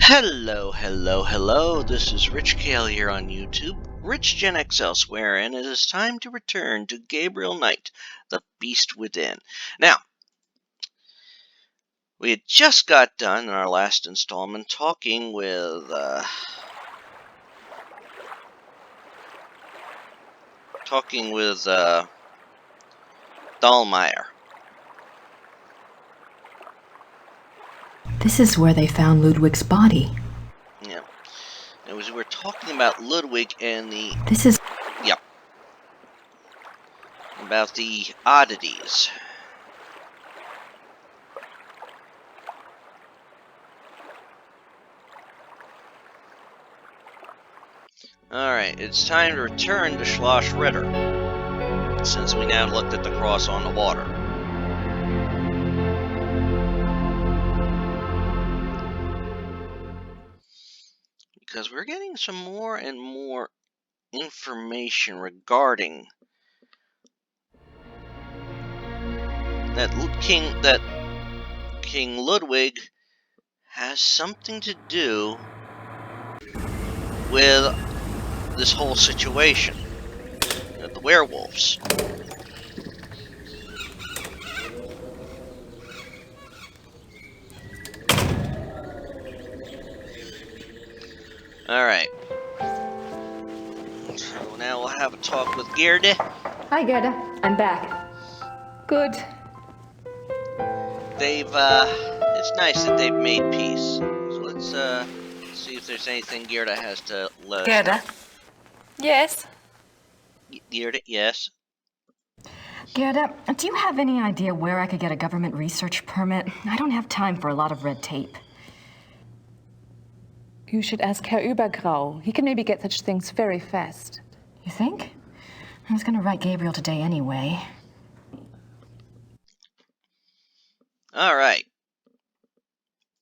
Hello, hello, hello. This is Rich Kale here on YouTube, Rich Gen X elsewhere, and it is time to return to Gabriel Knight, The Beast Within. Now, we had just got done in our last installment talking with Dahlmeyer. This is where they found Ludwig's body. Yeah. And we were talking about Ludwig and the... This is... Yep. About the oddities. Alright, it's time to return to Schloss Ritter, since we now looked at the cross on the water. Because we're getting some more and more information regarding that King Ludwig has something to do with this whole situation, the werewolves. Alright. So now we'll have a talk with Gerda. Hi, Gerda. I'm back. Good. It's nice that they've made peace. So let's see if there's anything Gerda has to let us know. Gerda? Yes? Gerda, yes? Gerda, do you have any idea where I could get a government research permit? I don't have time for a lot of red tape. You should ask Herr Übergrau. He can maybe get such things very fast. You think? I was gonna write Gabriel today anyway. Alright.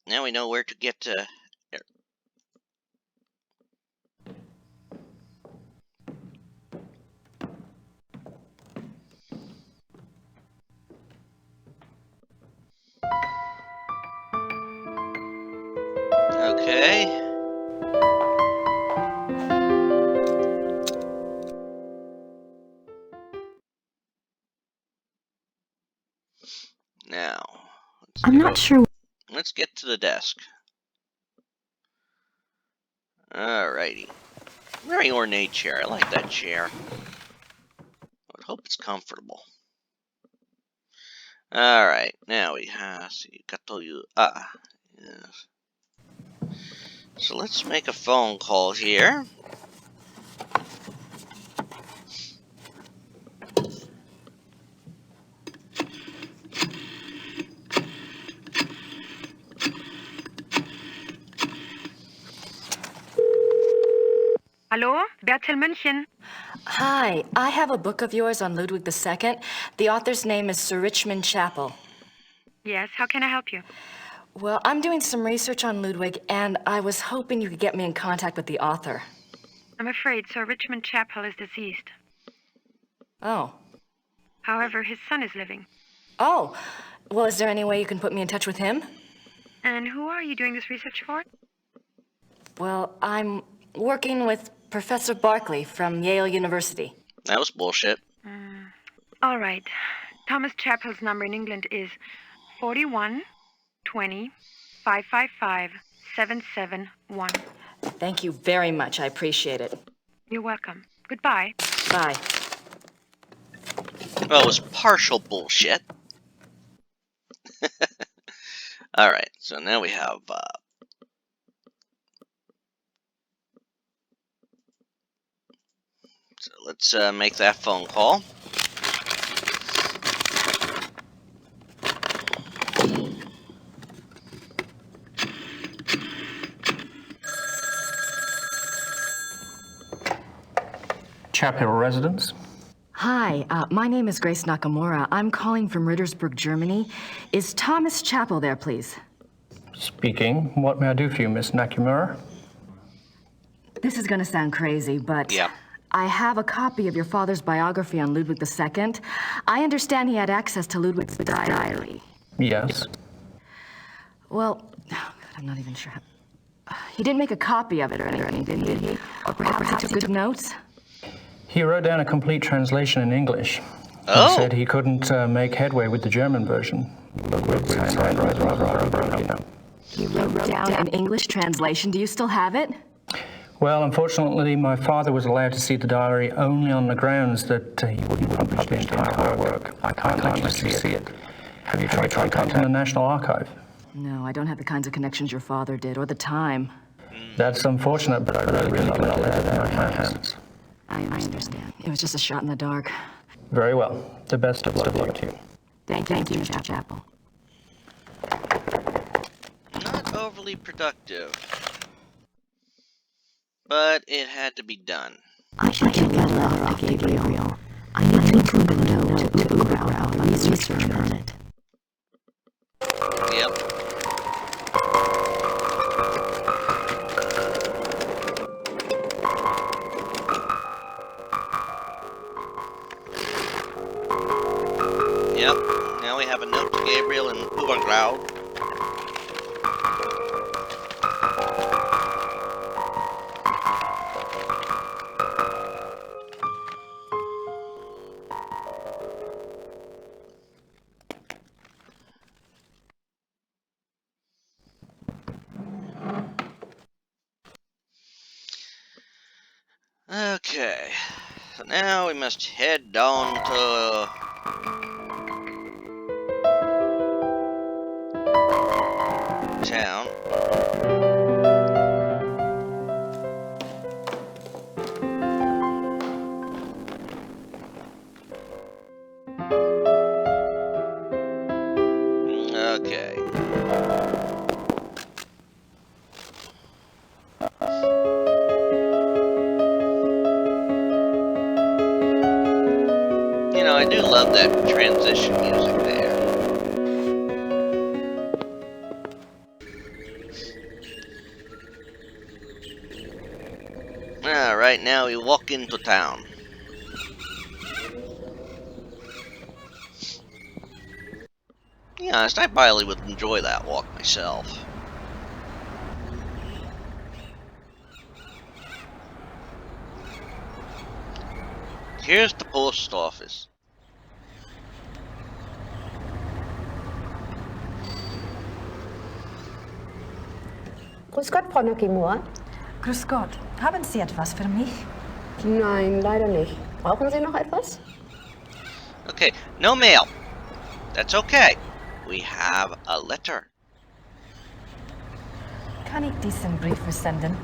Now we know where to get to... Okay. Now, I'm not sure. Let's get to the desk. Alrighty. Very ornate chair. I like that chair. I would hope it's comfortable. Alright, now we have... Yes. So let's make a phone call here. Hallo, Bertel München. Hi, I have a book of yours on Ludwig II. The author's name is Sir Richmond Chapel. Yes, how can I help you? Well, I'm doing some research on Ludwig, and I was hoping you could get me in contact with the author. I'm afraid Sir Richmond Chapel is deceased. Oh. However, his son is living. Oh. Well, is there any way you can put me in touch with him? And who are you doing this research for? Well, I'm working with Professor Barkley from Yale University. That was bullshit. All right. Thomas Chapel's number in England is 41 20 555 771. Thank you very much. I appreciate it. You're welcome. Goodbye. Bye. Well, it was partial bullshit. Alright, so now we have... So let's make that phone call. Chapel residence? Hi, my name is Grace Nakamura. I'm calling from Rittersburg, Germany. Is Thomas Chapel there, please? Speaking. What may I do for you, Miss Nakamura? This is gonna sound crazy, but... Yeah. I have a copy of your father's biography on Ludwig II. I understand he had access to Ludwig's diary. Yes. Well, oh God, I'm not even sure how... He didn't make a copy of it or anything, did he? Or perhaps he took good notes? He wrote down a complete translation in English. Oh. He said he couldn't make headway with the German version. He wrote down an English translation. Do you still have it? Well, unfortunately, my father was allowed to see the diary only on the grounds that he wouldn't publish the entire work. I can't let you see it. Have you tried contacting the National Archive? No, I don't have the kinds of connections your father did, or the time. That's unfortunate, but I really not let it out of my hands. I understand. It was just a shot in the dark. Very well. The best of luck to you. Thank you, Mr. Chapel. Not overly productive. But it had to be done. I should get that letter to Gabriel. I need to include a note to Uber on the research permit. Yep. Yep. Now we have a note to Gabriel and Ubergrau. Okay, so now we must head down to town. Okay. You know, I do love that transition music there. Alright, now we walk into town. To be honest, I probably would enjoy that walk myself. Here's the post office. Grüß Gott, Frau Nakamura. Grüß Gott. Haben Sie etwas für mich? Nein, leider nicht. Brauchen Sie noch etwas? Okay, no mail. That's okay. We have a letter. Kann ich diesen Brief versenden?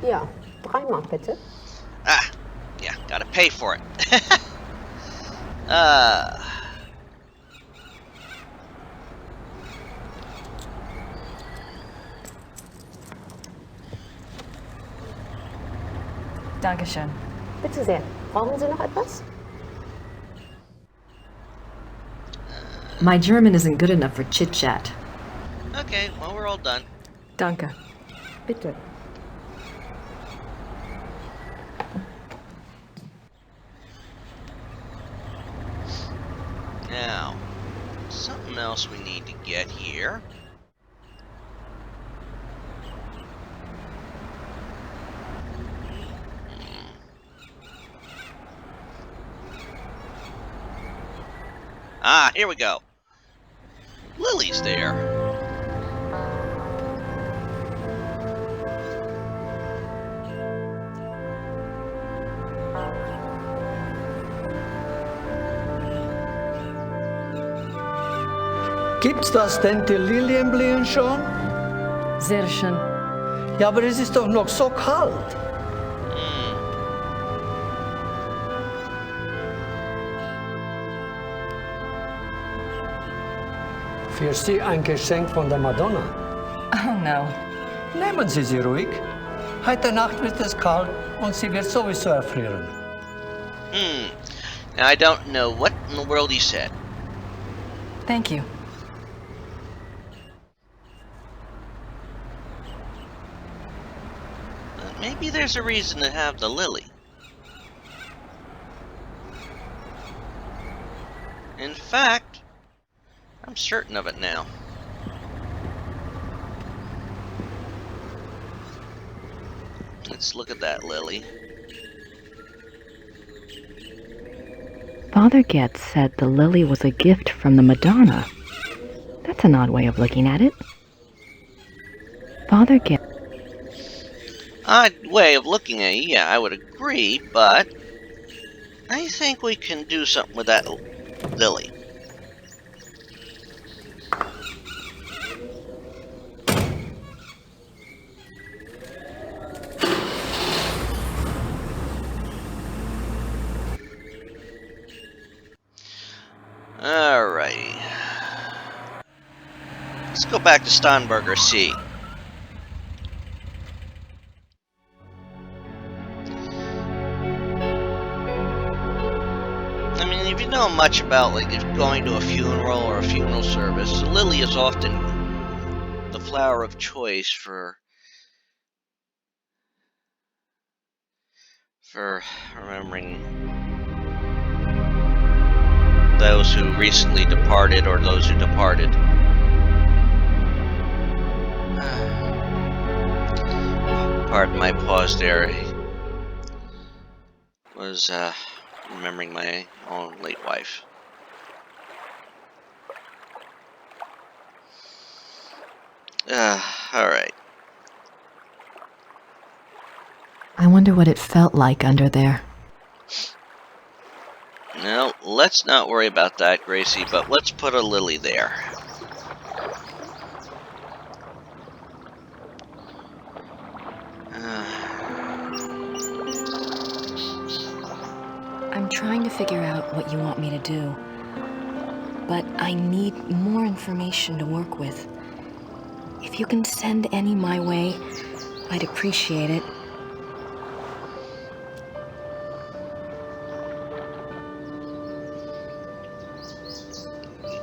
Ja, 3 Mark bitte. Ah, yeah, gotta pay for it. Dankeschön. Bitte sehr. Brauchen Sie noch etwas? My German isn't good enough for chit-chat. Okay, well, we're all done. Danke. Bitte. Now, something else we need to get here. Ah, here we go. Lily's there. Gibt's das denn, die Lilien blühen schon? Sehr schön. Ja, aber es ist doch noch so kalt. Für Sie ein Geschenk von der Madonna. Oh no. Nehmen Sie sie ruhig. Heute Nacht wird es kalt und sie wird sowieso erfrieren. Now, I don't know what in the world he said. Thank you. But maybe there's a reason to have the lily. In fact, I'm certain of it now. Let's look at that, Lily. Father Getz said the lily was a gift from the Madonna. That's an odd way of looking at it. Father Getz... Odd way of looking at it, yeah, I would agree, but I think we can do something with that lily. Alrighty. Let's go back to Starnberger C. I mean, if you know much about, like, if going to a funeral or a funeral service, the lily is often the flower of choice for remembering those who recently departed or those who departed. Pardon my pause there. I was remembering my own late wife. Alright. I wonder what it felt like under there. No, let's not worry about that, Gracie, but let's put a lily there. I'm trying to figure out what you want me to do, but I need more information to work with. If you can send any my way, I'd appreciate it.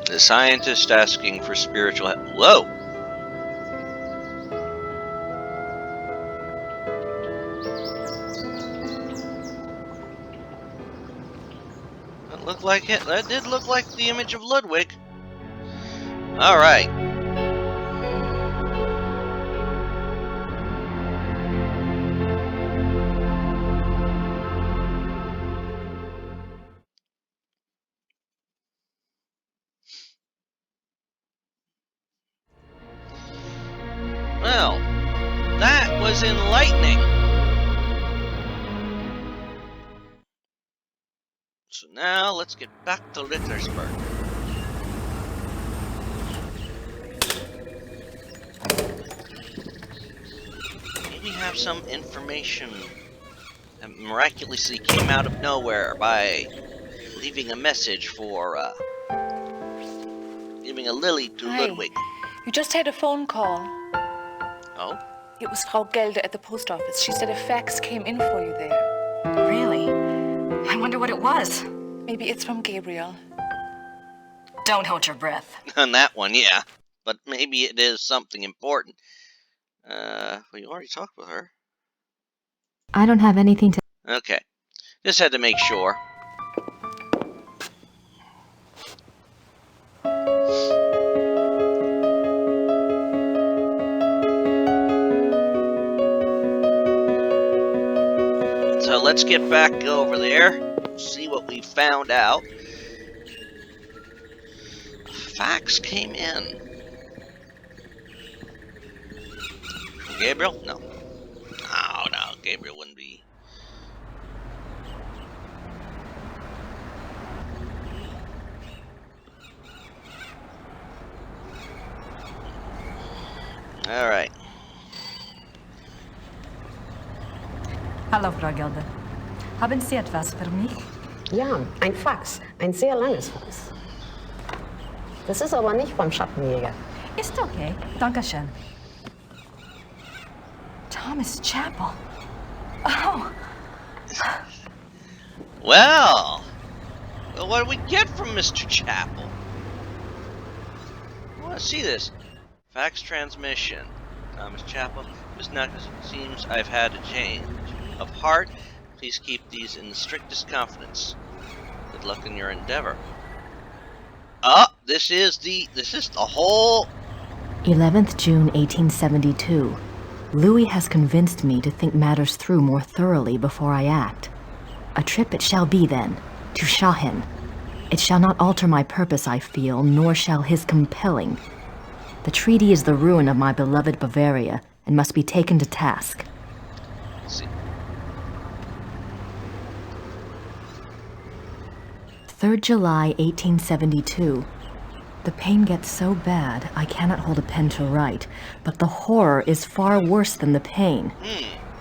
The scientist asking for spiritual help. Whoa! That looked like it. That did look like the image of Ludwig. Alright. Well, that was enlightening. So now let's get back to Littersburg. Maybe have some information that miraculously came out of nowhere by leaving a message for giving a lily to Ludwig. You just had a phone call. Oh? It was Frau Gelder at the post office. She said a fax came in for you there. Really? I wonder what it was. Maybe it's from Gabriel. Don't hold your breath. On that one, yeah. But maybe it is something important. We already talked with her. I don't have anything to... Okay. Just had to make sure. So let's get back over there, see what we found out. A fax came in. From Gabriel? No. No, Gabriel wouldn't be. Alright. Hallo, Frau Gelder. Haben Sie etwas für mich? Ja, ein Fax. Ein sehr langes Fax. Das ist aber nicht vom Schattenjäger. Ist okay. Dankeschön. Thomas Chapel. Oh. Well, what do we get from Mr. Chapel? I want to see this. Fax transmission. Thomas Chapel. Miss Knuckles, it seems I've had a change of heart. Please keep these in the strictest confidence. Good luck in your endeavor. This is the whole 11th June 1872. Louis has convinced me to think matters through more thoroughly before I act. A trip it shall be then, to Shahin. It shall not alter my purpose, I feel, nor shall his compelling. The treaty is the ruin of my beloved Bavaria, and must be taken to task. See. 3rd July, 1872. The pain gets so bad, I cannot hold a pen to write, but the horror is far worse than the pain.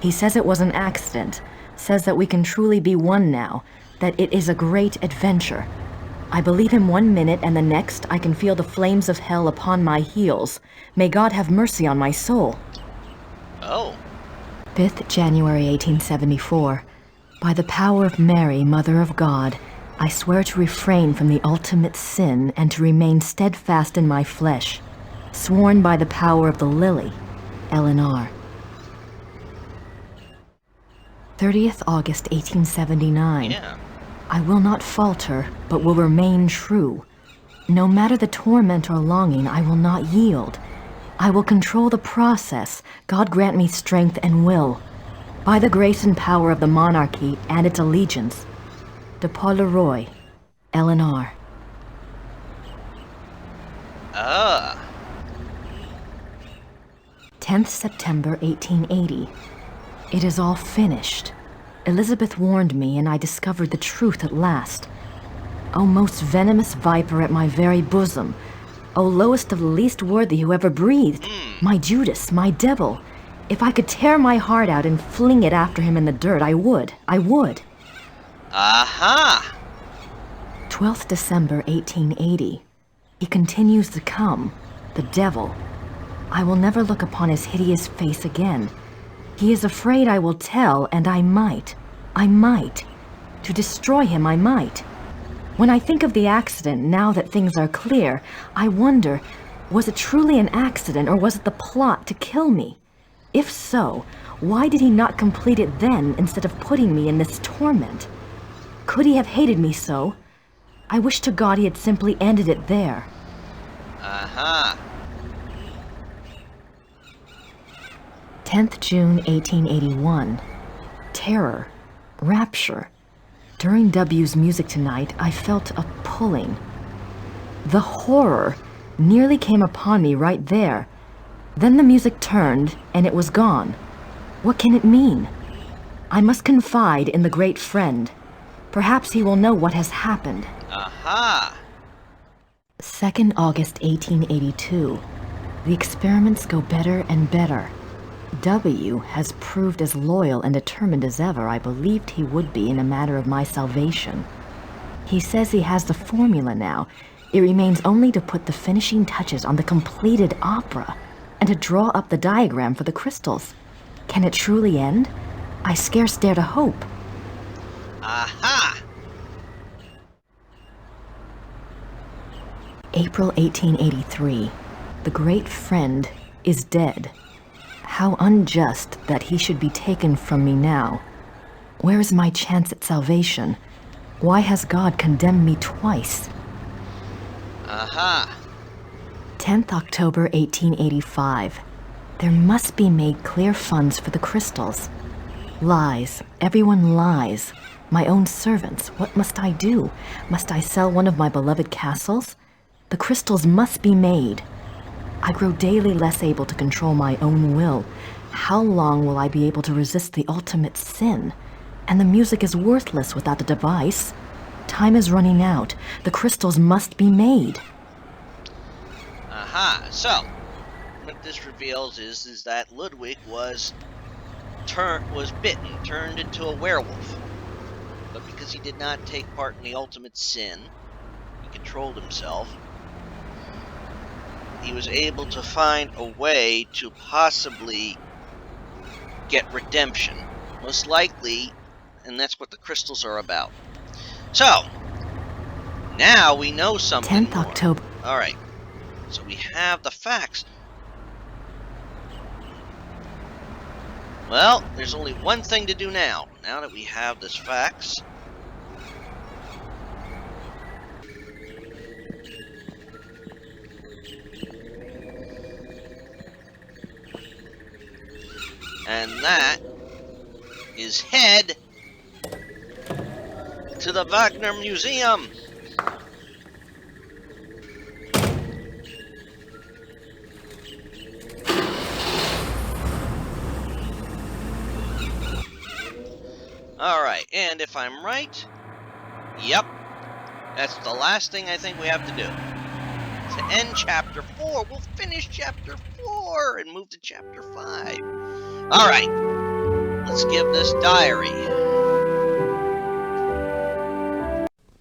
He says it was an accident, says that we can truly be one now, that it is a great adventure. I believe him 1 minute, and the next I can feel the flames of hell upon my heels. May God have mercy on my soul. Oh. 5th January, 1874. By the power of Mary, Mother of God, I swear to refrain from the ultimate sin and to remain steadfast in my flesh. Sworn by the power of the lily, Eleanor. 30th August, 1879. Yeah. I will not falter, but will remain true. No matter the torment or longing, I will not yield. I will control the process. God grant me strength and will. By the grace and power of the monarchy and its allegiance. De Paul Leroy, Eleanor. 10th September, 1880. It is all finished. Elizabeth warned me, and I discovered the truth at last. O most venomous viper at my very bosom, O lowest of the least worthy who ever breathed, my Judas, my devil. If I could tear my heart out and fling it after him in the dirt, I would. 12th December, 1880. He continues to come, the devil. I will never look upon his hideous face again. He is afraid I will tell, and I might. To destroy him, I might. When I think of the accident, now that things are clear, I wonder, was it truly an accident, or was it the plot to kill me? If so, why did he not complete it then, instead of putting me in this torment? Could he have hated me so? I wish to God he had simply ended it there. 10th June, 1881. Terror. Rapture. During W's music tonight, I felt a pulling. The horror nearly came upon me right there. Then the music turned, and it was gone. What can it mean? I must confide in the great friend. Perhaps he will know what has happened. 2nd August, 1882. The experiments go better and better. W has proved as loyal and determined as ever I believed he would be in a matter of my salvation. He says he has the formula now. It remains only to put the finishing touches on the completed opera and to draw up the diagram for the crystals. Can it truly end? I scarce dare to hope. April 1883. The great friend is dead. How unjust that he should be taken from me now. Where is my chance at salvation? Why has God condemned me twice? 10th October, 1885. There must be made clear funds for the crystals. Lies. Everyone lies. My own servants. What must I do? Must I sell one of my beloved castles? The crystals must be made. I grow daily less able to control my own will. How long will I be able to resist the ultimate sin? And the music is worthless without the device. Time is running out. The crystals must be made. So, what this reveals is that Ludwig was bitten, turned into a werewolf. But because he did not take part in the ultimate sin, he controlled himself. He was able to find a way to possibly get redemption. Most likely, and that's what the crystals are about. So, now we know something 10th more. October. Alright, so we have the facts. Well, there's only one thing to do now. Now that we have this facts, And that is head to the Wagner Museum. Alright, and if I'm right, yep, that's the last thing I think we have to do. To end Chapter 4, we'll finish Chapter 4 and move to Chapter 5. Alright, let's give this diary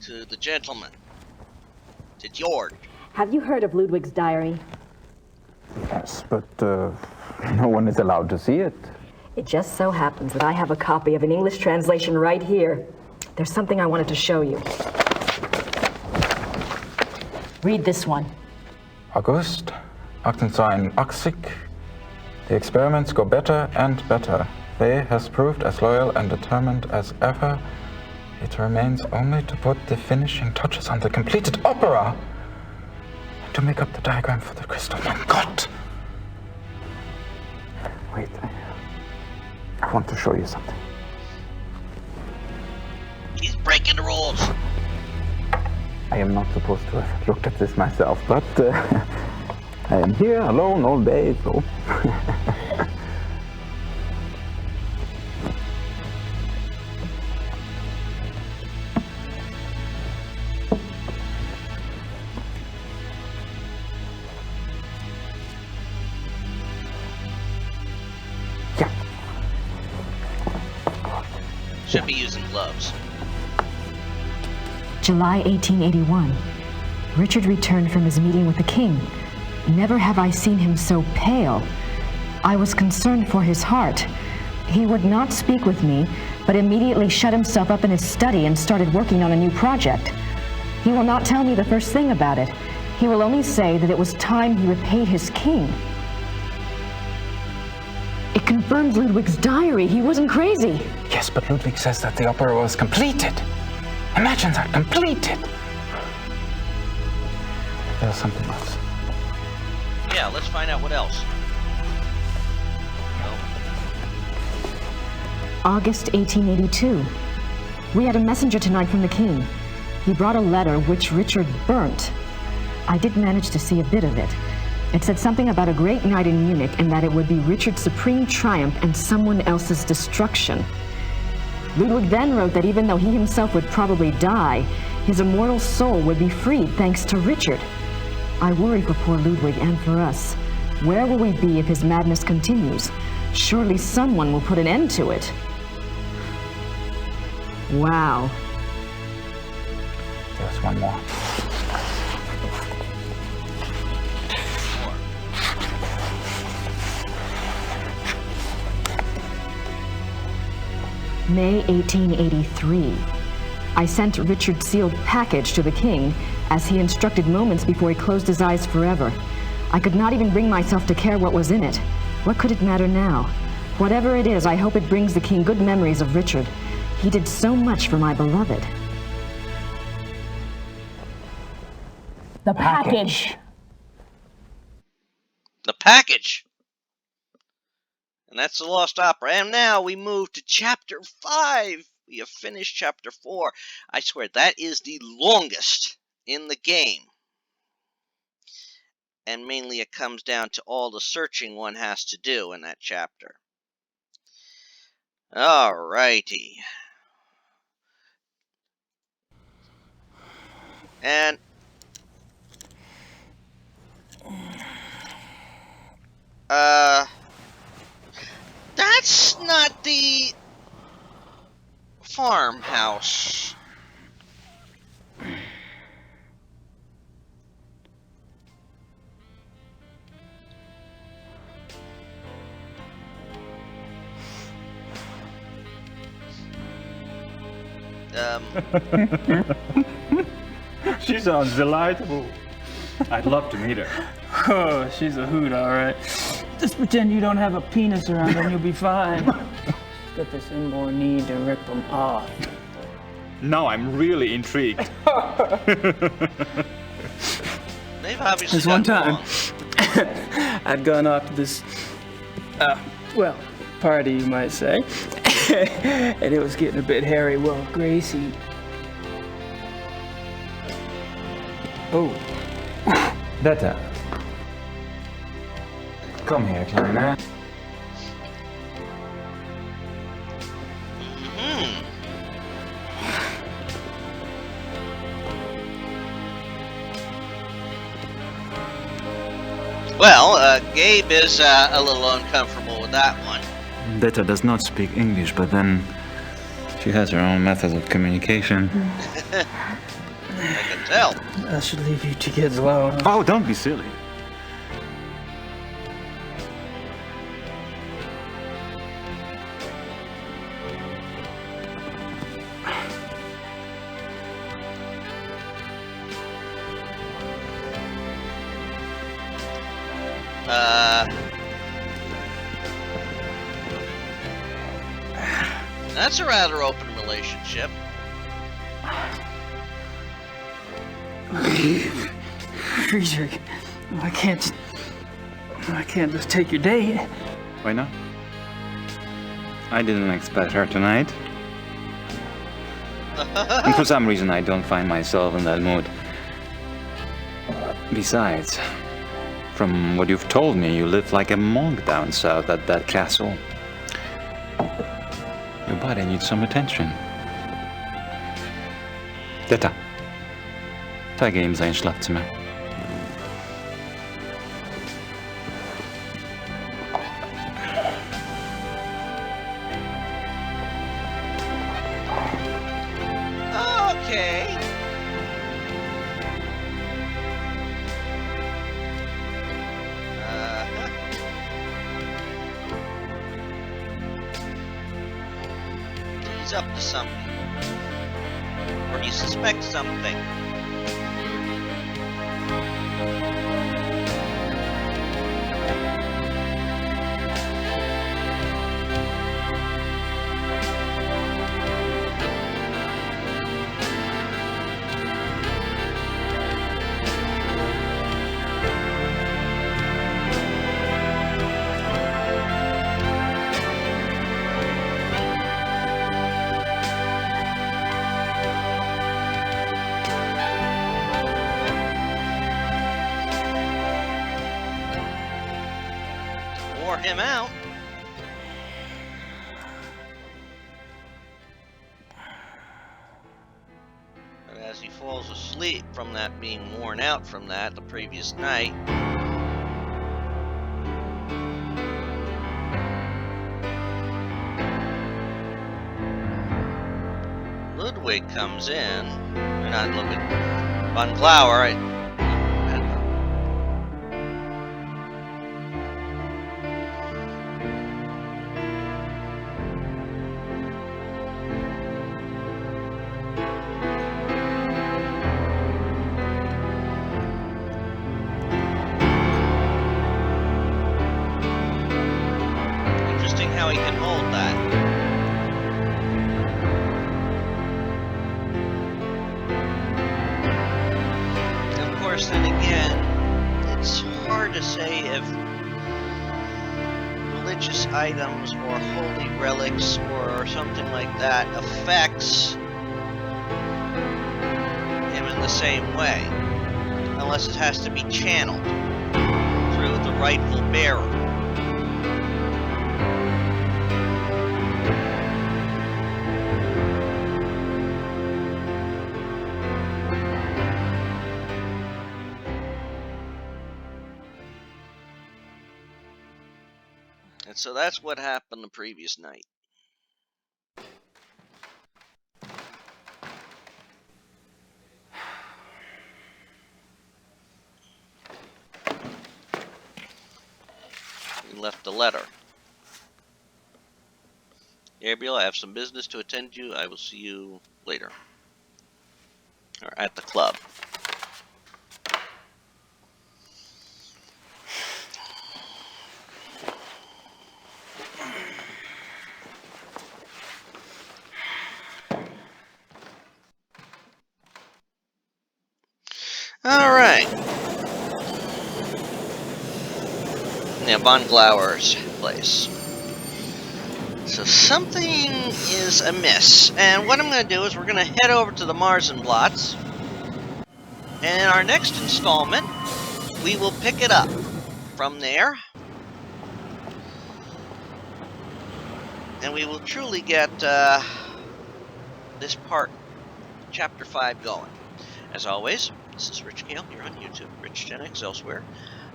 to the gentleman, to George. Have you heard of Ludwig's diary? Yes, but no one is allowed to see it. It just so happens that I have a copy of an English translation right here. There's something I wanted to show you. Read this one. August 1882. The experiments go better and better. They has proved as loyal and determined as ever. It remains only to put the finishing touches on the completed opera and to make up the diagram for the crystal. My God! Wait, I want to show you something. He's breaking the rules. I am not supposed to have looked at this myself, but I am here alone all day, so... Should be using gloves. July 1881. Richard returned from his meeting with the king. Never have I seen him so pale. I was concerned for his heart. He would not speak with me, but immediately shut himself up in his study and started working on a new project. He will not tell me the first thing about it. He will only say that it was time he repaid his king. It confirms Ludwig's diary. He wasn't crazy. Yes, but Ludwig says that the opera was completed. Imagine that, completed! There's something else. Yeah, let's find out what else. August 1882. We had a messenger tonight from the king. He brought a letter which Richard burnt. I did manage to see a bit of it. It said something about a great night in Munich and that it would be Richard's supreme triumph and someone else's destruction. Ludwig then wrote that even though he himself would probably die, his immortal soul would be freed thanks to Richard. I worry for poor Ludwig and for us. Where will we be if his madness continues? Surely someone will put an end to it. Wow. There's one more. May 1883. I sent Richard's sealed package to the king, as he instructed moments before he closed his eyes forever. I could not even bring myself to care what was in it. What could it matter now? Whatever it is, I hope it brings the king good memories of Richard. He did so much for my beloved. The package. The package. And that's the Lost Opera. And now we move to Chapter 5. We have finished Chapter 4. I swear, that is the longest in the game. And mainly it comes down to all the searching one has to do in that chapter. Alrighty. And... that's not the farmhouse. She sounds delightful. I'd love to meet her. Oh, she's a hoot, all right. Just pretend you don't have a penis around and you'll be fine. Got this inborn need to rip them off. Now I'm really intrigued. They've obviously This one gotten time, I'd gone off to this, well, party, you might say. And it was getting a bit hairy. Well, Gracie... Oh. Better. Komm her, Kleiner. Well, Gabe is a little uncomfortable with that one. Beta does not speak English, but then she has her own methods of communication. I can tell. I should leave you two kids alone. Oh, don't be silly. That's a rather open relationship. Friedrich, I can't just take your date. Why not? I didn't expect her tonight. And for some reason I don't find myself in that mood. Besides, from what you've told me, you live like a monk down south at that castle. Your body needs some attention. Detta, zeige ihm sein Schlafzimmer. Okay. He's up to something. Or do you suspect something? Him out. But as he falls asleep from that being worn out from that the previous night, Ludwig comes in. Or not Ludwig. Von Glauer. How he can hold that. And of course, then again, it's hard to say if religious items or holy relics or something like that affects him in the same way, unless it has to be channeled through the rightful bearer. And so that's what happened the previous night. He left a letter. Gabriel, I have some business to attend to. I will see you later. Or at the club. Alright. Yeah, Von Glauer's place. So something is amiss. And what I'm going to do is we're going to head over to the Marzenblatts. And our next installment, we will pick it up from there. And we will truly get this part, Chapter 5, going. As always, this is Rich Gale here on YouTube, Rich Gen X elsewhere.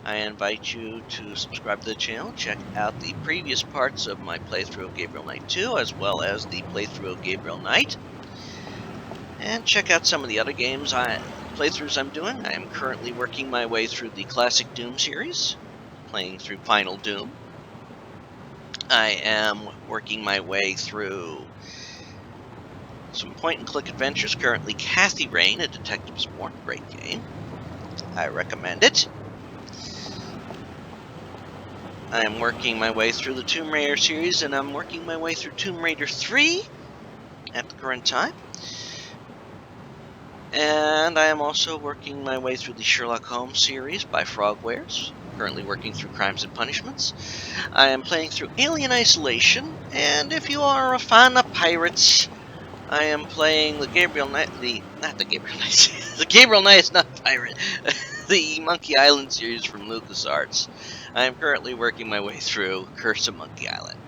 I invite you to subscribe to the channel, check out the previous parts of my playthrough of Gabriel Knight 2, as well as the playthrough of Gabriel Knight. And check out some of the other playthroughs I'm doing. I am currently working my way through the classic Doom series, playing through Final Doom. I am working my way through some point-and-click adventures, currently Kathy Rain, A Detective's Born. Great game. I recommend it. I am working my way through the Tomb Raider series, and I'm working my way through Tomb Raider 3 at the current time. And I am also working my way through the Sherlock Holmes series by Frogwares, currently working through Crimes and Punishments. I am playing through Alien Isolation, and if you are a fan of pirates, I am playing the Gabriel Knight, not the Gabriel Knight, the Gabriel Knight is not pirate, the Monkey Island series from LucasArts. I am currently working my way through Curse of Monkey Island.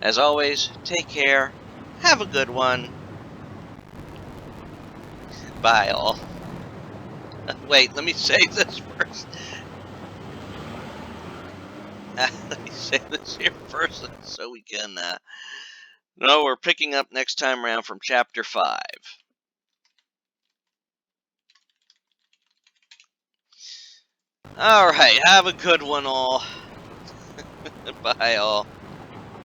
As always, take care, have a good one, bye all. Wait, let me say this first. Let me say this here first so we can, no, we're picking up next time around from Chapter 5. Alright, have a good one all. Bye all.